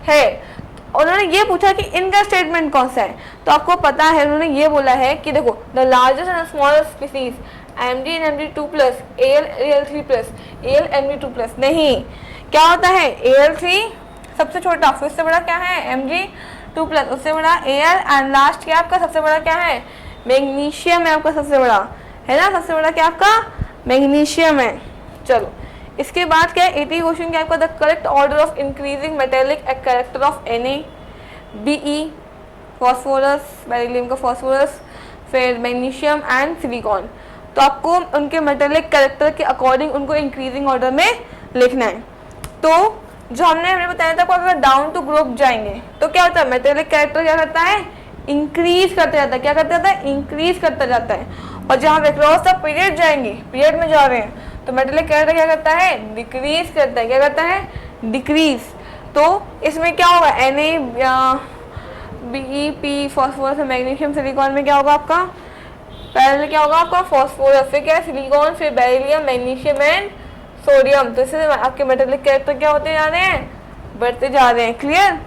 है। उन्होंने ये पूछा कि इनका स्टेटमेंट कौन सा है, तो आपको पता है उन्होंने ये बोला है कि देखो the largest and smallest species Mg and Mg2 plus Al3 plus Al Mg2 नहीं, क्या होता है Al3 सबसे छोटा, फिर उससे बड़ा क्या है Mg2 प्लस, उससे बड़ा Al एंड लास्ट क्या आपका सबसे बड़ा क्या है मैग्नीशियम है, आपका सबसे बड़ा है ना, सबसे बड़ा क्या आपका मैग्नीशियम है। चलो इसके बाद क्या है 80 क्वेश्चन क्या आपका, the correct order of increasing metallic character of Na, Be, phosphorus, beryllium का फॉस्फोरस, फिर मैग्नीशियम एंड सिलिकॉन। तो आपको उनके मेटेलिक कैरेक्टर के अकॉर्डिंग उनको इंक्रीजिंग ऑर्डर में लिखना है। तो जो हमने बताया था, अगर डाउन टू ग्रुप जाएंगे तो क्या होता है, मेटेलिक कैरेक्टर क्या करता है, इंक्रीज करता जाता है। क्या करता जाता है, इंक्रीज करता जाता है। और जहाँ पे क्रॉस द पीरियड जाएंगे, पीरियड में जा रहे हैं, तो मेटेलिक कैरेक्टर क्या करता है, डिक्रीज करता है। क्या करता है, डिक्रीज। तो इसमें क्या होगा, Na, Be, P, phosphorus, magnesium, silicon में क्या होगा आपका, पहले क्या होगा आपका फॉस्फोरस, फिर क्या है सिलिकॉन, फिर बेरिलियम, मैग्नीशियम एंड सोडियम। तो इससे आपके मेटेलिक कैरेक्टर क्या होते जा रहे हैं, बढ़ते जा रहे हैं। क्लियर,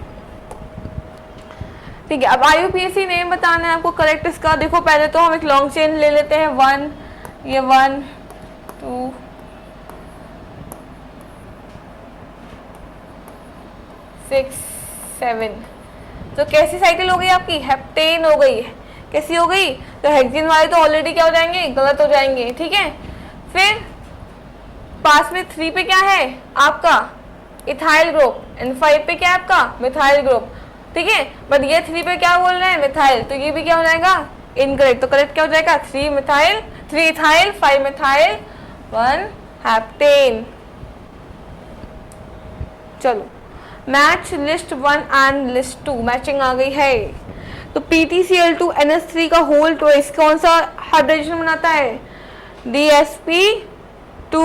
ठीक है। अब IUPAC नेम बताना है आपको करेक्ट इसका। देखो पहले तो हम एक लॉन्ग चेन ले लेते हैं, 1, ये 1 2 6 7। तो कैसी साइकिल हो गई आपकी, हेप्टेन हो गई। कैसी हो गई, तो हेक्सेन वाले तो ऑलरेडी क्या हो जाएंगे, गलत हो जाएंगे। ठीक है, फिर पास में 3 पे क्या है आपका इथाइल ग्रुप, एंड 5 पे क्या है आपका मिथाइल ग्रुप। ठीक है, बट ये 3 पे क्या बोल रहे हैं, मिथाइल, तो ये भी क्या हो जाएगा, इनकरेक्ट। तो करेक्ट क्या हो जाएगा, 3 मिथाइल, 3 इथाइल, 5 मिथाइल, 1 हेप्टेन। चलो, match list 1 and list 2, matching आ गई है। तो PtCl2NH3 का होल ट्वाइस कौन सा हाइब्रिडेशन बनाता है, DsP2,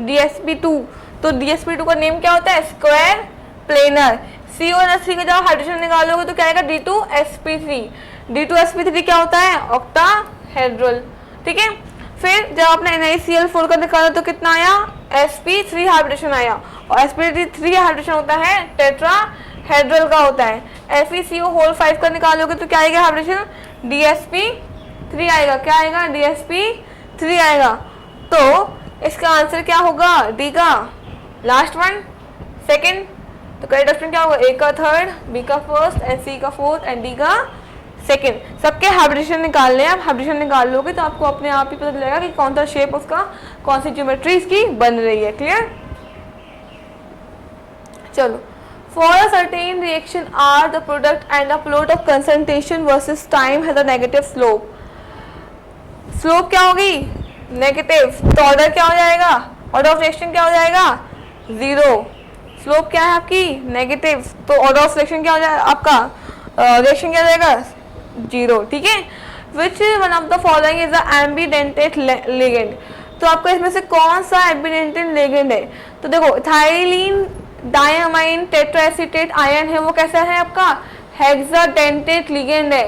DsP2। तो DsP2 का नेम क्या होता है, स्क्वायर प्लेनर। CO NH3 का जब हाइड्रोजन निकालोगे तो क्या आएगा, D2sp3। D2sp3 क्या होता है, ऑक्टाहेड्रल। ठीक है, फिर जब आपने NaCl4 का निकाला तो कितना आया, sp3 हाइब्रिडेशन आया। और sp3 हाइब्रिडेशन होता है टेट्राहेड्रल का होता है। FeCO5 का निकालोगे तो क्या आएगा हाइब्रिडेशन, DsP3 आएगा। क्या आएगा, DsP3 आएगा। तो इसका आंसर क्या होगा, डी का लास्ट वन, सेकंड। तो करेक्ट ऑप्शन क्या होगा, ए का थर्ड, बी का फर्स्ट, एंड सी का फोर्थ, एंड डी का सेकंड। सबके हाइब्रिडेशन निकालने हैं। आप हाइब्रिडेशन निकाल लोगे तो आपको अपने आप ही पता चलेगा कि कौन सा शेप उसका, कौन सी ज्योमेट्री इसकी बन रही है। क्लियर, चलो। For a certain reaction R, the product and the plot of concentration versus time has a negative slope. Slope क्या होगी, नेगेटिव। तो ऑर्डर क्या हो जाएगा, ऑर्डर ऑफ रिएक्शन क्या हो जाएगा, 0। स्लोप क्या है आपकी, नेगेटिव। तो ऑर्डर ऑफ रिएक्शन क्या हो जाएगा आपका, रिएक्शन क्या हो जाएगा, 0। ठीक है, which one of the following is the एम्बीडेंटेड ligand. तो आपका इसमें से कौन सा एम्बीडेंटेड लिगेंड है। तो देखो इथाइलिन डायमाइन टेट्राएसीटेट आयन है, वो कैसा है आपका, हेक्साडेंटेट लिगेंड है।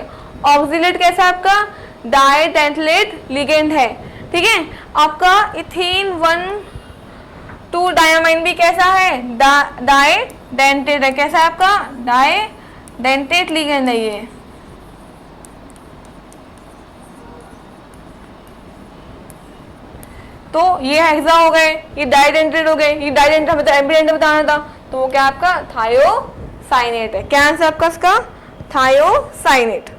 ऑक्सिलेट कैसा है आपका, डाइडेंटलेट लिगेंड है। ठीक है, आपका इथेन 1,2 डायमाइन भी कैसा है, डाइडेंटेट है। कैसा है आपका, डाइडेंटेट लिगेंड है ये। तो ये हेक्सा हो गए, ये डाइडेंटेट हो गए, ये डाइडेंटेट हमें तो एम्बीडेंट बताना था, तो वो क्या आपका थायोसाइनेट है। क्या आंसर आपका इसका, थायोसाइनेट।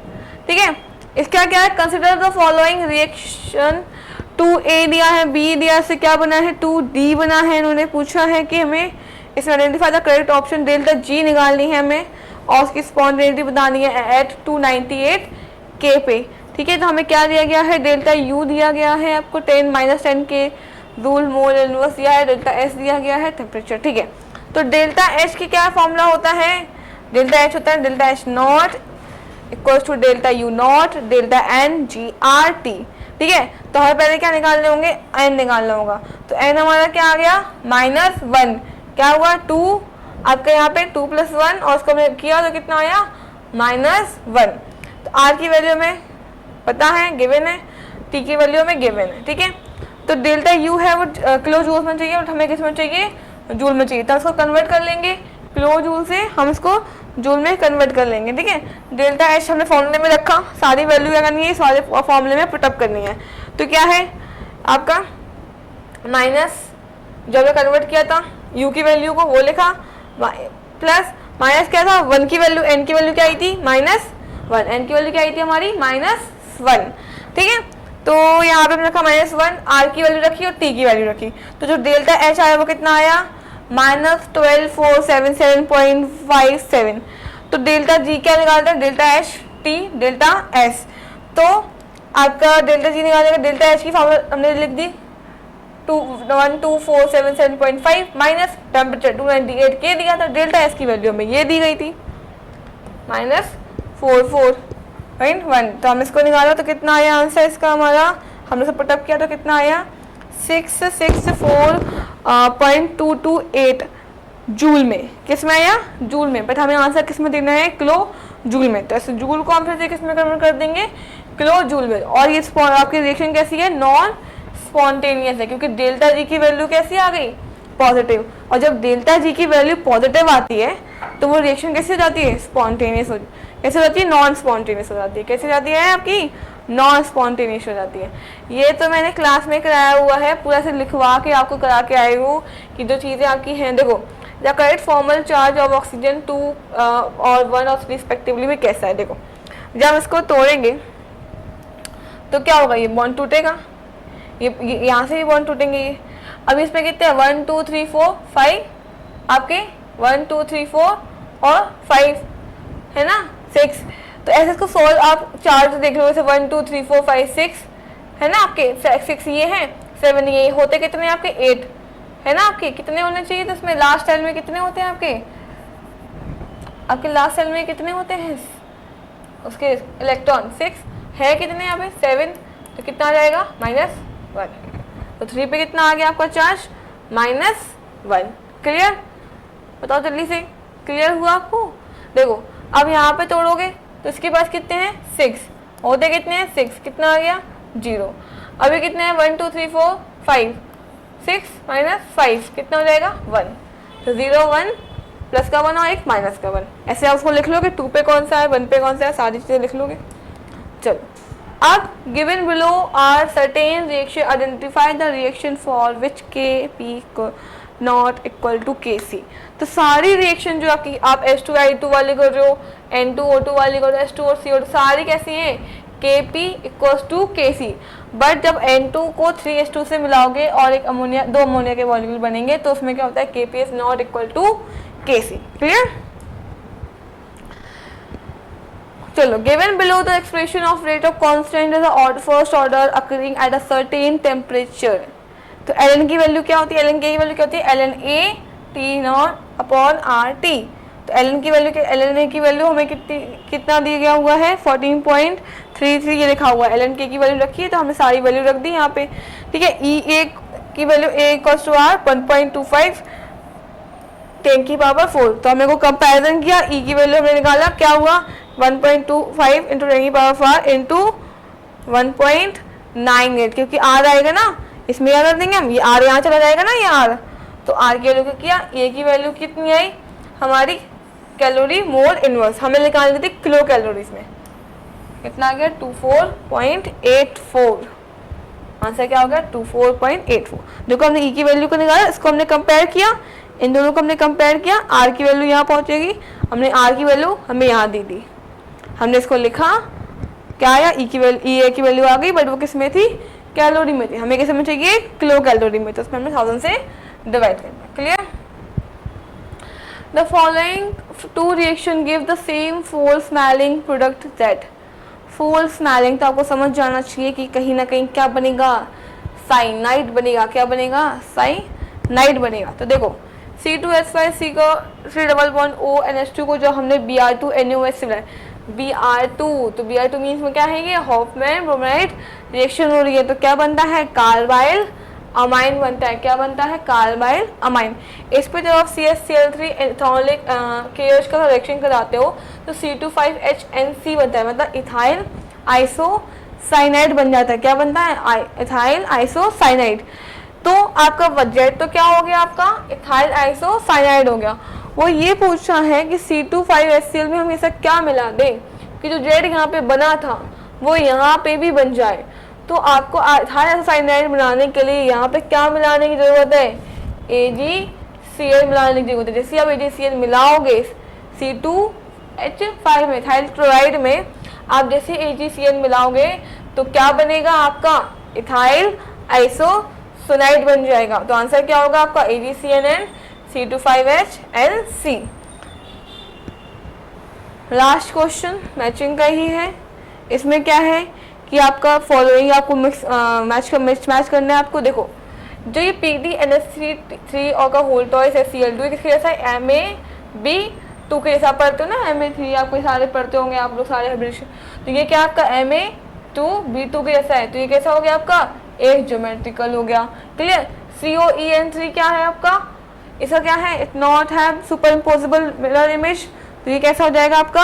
ठीक है, इसका क्या है, consider the following reaction 2A दिया है, B दिया से क्या बना है, 2D बना है। इन्होंने पूछा है कि हमें इसमें identify the correct option, delta G निकालनी है हमें और उसकी स्पॉन्टेनिटी बतानी है एट 298 K पे। ठीक है, तो हमें क्या दिया गया है, डेल्टा U दिया गया है आपको 10 के रूल मोल इनवर्स दिया है, डेल्टा S दिया गया है टेम्परेचर। ठीक है, तो डेल्टा H की क्या फॉर्मूला होता है, डेल्टा H होता है delta H not equals to delta U not delta NGRT। ठीक है, तो हमें पहले क्या निकालने होंगे, n निकालना होगा। तो n हमारा क्या आ गया, -1। क्या हुआ, 2 आपका यहाँ पे 2 + 1 और उसको हमने किया तो कितना आया, -1। तो r की वैल्यू में पता है, गिवन है, t की वैल्यू में गिवन है। ठीक है, तो डेल्टा U है वो किलो जूल में चाहिए, बट हमें किस में चाहिए, जूल में चाहिए। तो इसको कन्वर्ट कर लेंगे किलो जूल से, हम इसको जूल में कन्वर्ट कर लेंगे। ठीक है, डेल्टा H हमने फॉर्मूले में रखा, सारी वैल्यू क्या करनी है, सारे फॉर्मूले में पुटअप करनी है। तो क्या है आपका माइनस, जो हमने कन्वर्ट किया था U की वैल्यू को वो लिखा, प्लस माइनस क्या था, 1 की वैल्यू, n की वैल्यू क्या आई थी, -1, n की वैल्यू क्या आई थी हमारी, -1। ठीक है, तो यहाँ पे हमने रखा -1, आर की वैल्यू रखी और टी की वैल्यू रखी, तो जो डेल्टा एच आया वो कितना आया, -12477.57। तो डेल्टा जी क्या निकालते हैं, delta H T delta S. तो आपका डेल्टा जी निकालेगा, डेल्टा एच की फॉर्मूला हमने लिख दी 12477.5 माइनस टेम्परेचर 298 के दिया था, डेल्टा एस की वैल्यू हमें ये दी गई थी -44.1। तो हम इसको निकाला तो कितना आया आंसर इसका हमारा, हमने सब पुटअप किया तो कितना आया 664.228 जूल में। किस में आया, जूल में, बट हमें आंसर किस में देना है, किलो जूल में। तो ऐसे जूल को हम फिर से किस में कन्वर्ट कर देंगे, किलो जूल में। और ये आपकी रिएक्शन कैसी है, नॉन स्पॉन्टेनियस है, क्योंकि डेल्टा जी की वैल्यू कैसी आ गई, पॉजिटिव। और जब डेल्टा जी की वैल्यू पॉजिटिव आती है तो वो रिएक्शन कैसे हो जाती है, स्पॉन्टेनियस हो, कैसे हो जाती है, नॉन स्पॉन्टेनियस हो जाती है। कैसे जाती है आपकी, नॉन स्पॉन्टेनियस हो जाती है। ये तो मैंने क्लास में कराया हुआ है, पूरा से लिखवा के आपको करा के आई हूँ कि जो चीज़ें आपकी हैं। देखो the correct formal charge of oxygen 2 और 1 और 3 रिस्पेक्टिवली में कैसा है। देखो जब हम इसको तोड़ेंगे तो क्या होगा, ये बॉन्ड टूटेगा, ये यहाँ से भी बॉन्ड टूटेंगे ये। अब इसमें कितने हैं, 1 2 3 4 5, आपके 1 2 3 4 और 5 है ना, 6। तो ऐसे इसको सोल्व आप चार्ज देख लो, जैसे 1 2 3 4 5 6 है ना, आपके 6 ये हैं, 7 ये होते कितने आपके 8 है ना, आपके कितने होने चाहिए। तो इसमें लास्ट सेल में कितने होते हैं आपके लास्ट सेल में कितने होते हैं उसके इलेक्ट्रॉन, 6 है, कितने यहाँ पे 7, तो कितना आ जाएगा -1। तो 3 पे कितना आ गया आपका चार्ज, -1। क्लियर, बताओ जल्दी से, क्लियर हुआ आपको। देखो अब यहाँ पे तोड़ोगे तो इसके पास कितने हैं, 6 होते कितने हैं, 6 कितना आ गया 0। अभी कितने हैं 1 2 3 4 5, 6 -5 कितना हो जाएगा 1। तो 0 1 प्लस का 1 और एक माइनस का 1, ऐसे आप उसको लिख लोगे। 2 पे कौन सा है, 1 पे कौन सा है, सारी चीज़ें लिख लोगे। चलो अब given below are certain reaction, identify the reaction for which Kp not equal to Kc। तो सारी रिएक्शन जो आपकी, आप H2I2 वाली कर रहे हो, N2O2 वाली कर रहे हो, H2 और CO2 सारी कैसी हैं, Kp equals to Kc। But जब N2 को 3H2 से मिलाओगे और एक अमोनिया, 2 अमोनिया के मॉलिक्यूल बनेंगे तो उसमें क्या होता है, Kp is not equal to Kc। Clear, चलो given below the expression of rate of constant is the first order occurring at a certain temperature. तो ln की वैल्यू क्या होती है, ln k की वैल्यू क्या होती है, ln a t not upon R T. तो ln की वैल्यू, ln a की वैल्यू हमें कितना दिया गया हुआ है 14.33 ये लिखा हुआ है। ln k की वैल्यू रखी है तो हमने सारी वैल्यू रख दी यहाँ पे, ठीक है। e a की value a equals to R 1.25 10 की पावर 4। तो हमने को कंपैरिजन किया, e की वैल्यू हमने निकाला, क्या हुआ 1.25 इंटू 10 की पावर 4 इंटू 1.98, क्योंकि r आएगा ना इसमें क्या कर देंगे हम, ये r यहाँ चला जाएगा ना, ये r। तो r की वैल्यू क्या किया, a की वैल्यू कितनी आई हमारी, कैलोरी मोल इनवर्स हमें निकालनी थी किलो कैलोरीज में, कितना आ गया 24.84। आंसर क्या हो गया 24.84। देखो हमने e की वैल्यू को निकाला, इसको हमने कंपेयर किया, इन दोनों को हमने कंपेयर किया, r की वैल्यू यहाँ पहुँचेगी, हमने r की वैल्यू हमें यहाँ दे दी, हमने इसको लिखा, क्या आया e की वैल्यू, e a की वैल्यू आ गई, बट वो किस में थी, कैलोरी में थी, हमें किस में चाहिए, किलो कैलोरी में, तो उसमें हमने 1000 से डिवाइड करना। Clear, the following two reaction give the same फूल स्मेलिंग प्रोडक्ट दैट। फूल स्मेलिंग तो आपको समझ जाना चाहिए कि कहीं ना कहीं क्या बनेगा, साइनाइड बनेगा। क्या बनेगा, साइनाइड बनेगा। तो देखो C2H5C को 3 डबल बॉन्ड ONH2 को जो हमने Br2NaOH से मिलाया, Br2, तो Br2 मीन्स में क्या है, ये हॉफमैन ब्रोमाइड रिएक्शन हो रही है, तो क्या बनता है, कार्बाइल अमाइन बनता है। क्या बनता है, कार्बाइल अमाइन। इस पे जब आप CH3 इथाइलिक KOH का रिएक्शन कराते हो तो C2H5NC बनता है, मतलब इथाइल आइसोसाइनाइड बन जाता है। क्या बनता है, इथाइल आइसोसाइनाइड। तो आपका जेड तो क्या हो गया, आपका इथाइल आइसोसाइनाइड हो गया। वो ये पूछ रहा है कि C2H5HCl में हम ऐसा क्या मिला दें कि जो जेड यहाँ पे बना था वो यहाँ पे भी बन जाए। तो आपको इथाइल आइसोसाइनाइड बनाने के लिए यहाँ पे क्या मिलाने की जरूरत है, AgCl मिलाने की जरूरत है। जैसे आप AgCl मिलाओगे C2H5 में, इथाइल क्लोराइड में आप जैसे AgCl मिलाओगे तो क्या बनेगा आपका, इथाइल आइसोसोनाइड बन जाएगा। तो आंसर क्या होगा आपका, AgCnN C2H5HNC। Last question matching का ही है। इसमें क्या है कि आपका फॉलोइंग आपको मैच करना है आपको। देखो जो ये PDNS3 और का होल टॉइस HCl2 किसके जैसा है, Ma2 के जैसा पढ़ते हो ना, Ma3 आपको सारे पढ़ते होंगे आप लोग सारे हाइब्रिडेशन। तो ये क्या आपका Ma2B2 के जैसा है, तो ये कैसा हो गया आपका, एक ज्योमेट्रिकल हो गया। क्लियर। COEN3 क्या है आपका, इसका क्या है, it not have super imposable mirror image, तो ये कैसा हो जाएगा आपका,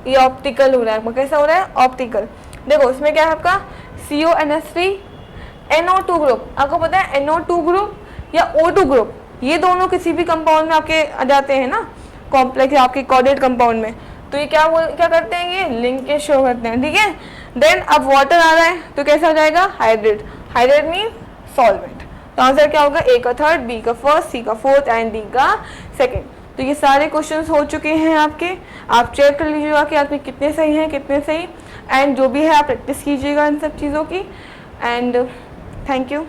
ये ऑप्टिकल हो रहा है। कैसा हो रहा है, ऑप्टिकल। देखो इसमें क्या है आपका CONS3 NO2 ग्रुप, आपको पता है NO2 ग्रुप या O2 ग्रुप, ये दोनों किसी भी कंपाउंड में आपके आ जाते हैं ना, कॉम्प्लेक्स आपके कोऑर्डिनेट कंपाउंड में। तो ये क्या करते हैं, ये लिंकेज शो करते हैं। ठीक है। देन अब वाटर आ रहा है तो कैसा हो जाएगा, हाइड्रेट। Hydrate mean solvent. तो आंसर क्या होगा, A का थर्ड, B का फर्स्ट, C का फोर्थ एंड D का सेकेंड। तो ये सारे क्वेश्चंस हो चुके हैं आपके, आप चेक कर लीजिएगा कि आपके कितने सही हैं कितने सही, एंड जो भी है आप प्रैक्टिस कीजिएगा इन सब चीज़ों की। And thank you.